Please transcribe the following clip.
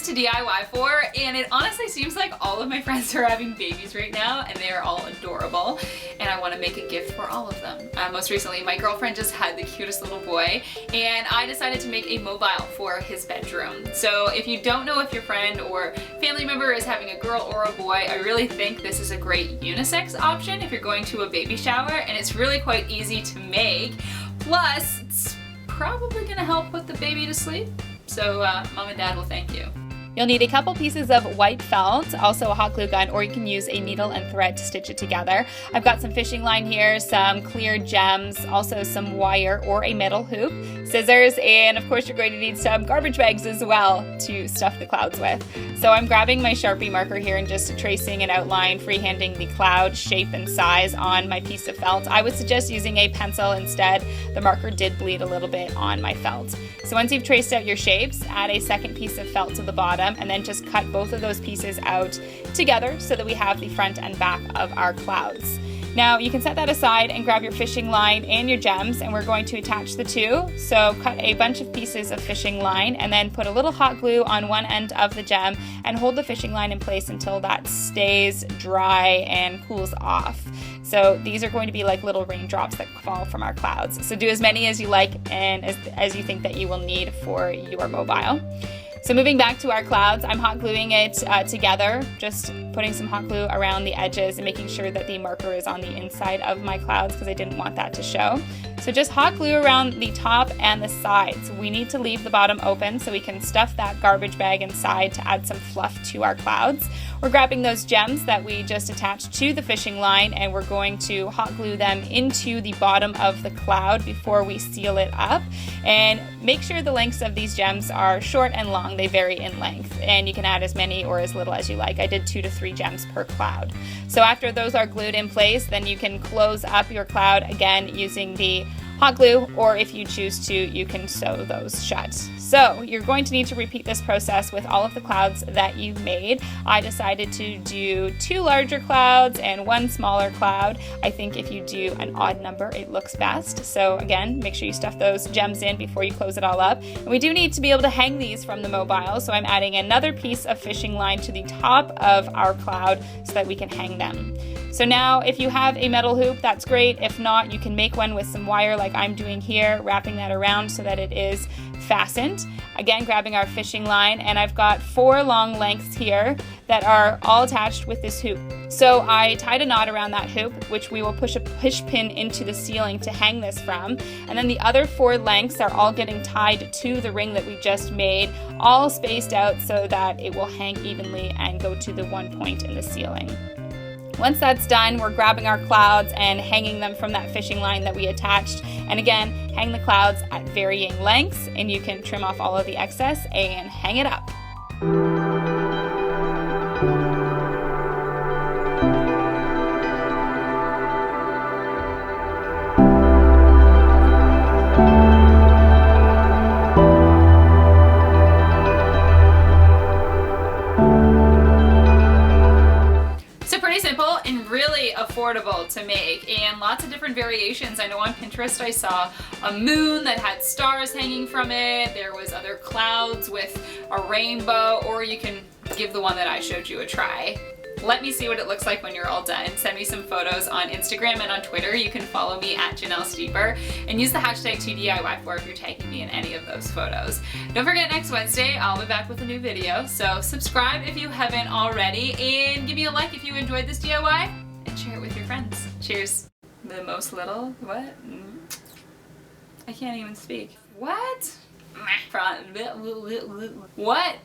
to DIY4, and it honestly seems like all of my friends are having babies right now, and they are all adorable, and I want to make a gift for all of them. Most recently, my girlfriend just had the cutest little boy, and I decided to make a mobile for his bedroom. So if you don't know if your friend or family member is having a girl or a boy, I really think this is a great unisex option if you're going to a baby shower, and it's really quite easy to make. Plus, it's probably gonna help put the baby to sleep. So mom and dad will thank you. You'll need a couple pieces of white felt, also a hot glue gun, or you can use a needle and thread to stitch it together. I've got some fishing line here, some clear gems, also some wire or a metal hoop, scissors, and of course you're going to need some garbage bags as well to stuff the clouds with. So I'm grabbing my Sharpie marker here and just tracing an outline, freehanding the cloud shape and size on my piece of felt. I would suggest using a pencil instead. The marker did bleed a little bit on my felt. So once you've traced out your shapes, add a second piece of felt to the bottom, and then just cut both of those pieces out together so that we have the front and back of our clouds. Now you can set that aside and grab your fishing line and your gems, and we're going to attach the two. So cut a bunch of pieces of fishing line and then put a little hot glue on one end of the gem and hold the fishing line in place until that stays dry and cools off. So these are going to be like little raindrops that fall from our clouds. So do as many as you like and as you think that you will need for your mobile. So moving back to our clouds, I'm hot gluing it together, just putting some hot glue around the edges and making sure that the marker is on the inside of my clouds because I didn't want that to show. So just hot glue around the top and the sides. We need to leave the bottom open so we can stuff that garbage bag inside to add some fluff to our clouds. We're grabbing those gems that we just attached to the fishing line, and we're going to hot glue them into the bottom of the cloud before we seal it up. And make sure the lengths of these gems are short and long. They vary in length, and you can add as many or as little as you like. I did 2 to 3 gems per cloud. So after those are glued in place, then you can close up your cloud again using the hot glue, or if you choose to, you can sew those shut. So you're going to need to repeat this process with all of the clouds that you've made. I decided to do 2 larger clouds and 1 smaller cloud. I think if you do an odd number, it looks best. So again, make sure you stuff those gems in before you close it all up. And we do need to be able to hang these from the mobile, so I'm adding another piece of fishing line to the top of our cloud so that we can hang them. So now if you have a metal hoop, that's great. If not, you can make one with some wire like I'm doing here, wrapping that around so that it is fastened. Again, grabbing our fishing line, and I've got 4 long lengths here that are all attached with this hoop. So I tied a knot around that hoop, which we will push a push pin into the ceiling to hang this from. And then the other 4 lengths are all getting tied to the ring that we just made, all spaced out so that it will hang evenly and go to the one point in the ceiling. Once that's done, we're grabbing our clouds and hanging them from that fishing line that we attached. And again, hang the clouds at varying lengths, and you can trim off all of the excess and hang it up. Simple and really affordable to make, and lots of different variations. I know on Pinterest I saw a moon that had stars hanging from it. There was other clouds with a rainbow, or you can give the one that I showed you a try. Let me see what it looks like when you're all done. Send me some photos on Instagram and on Twitter. You can follow me at Janelle Steeper and use the hashtag toDIYfor if you're tagging me in any of those photos. Don't forget, next Wednesday I'll be back with a new video, so subscribe if you haven't already, and give me a like if you enjoyed this DIY, and share it with your friends. Cheers. The most little, what? I can't even speak. What? What?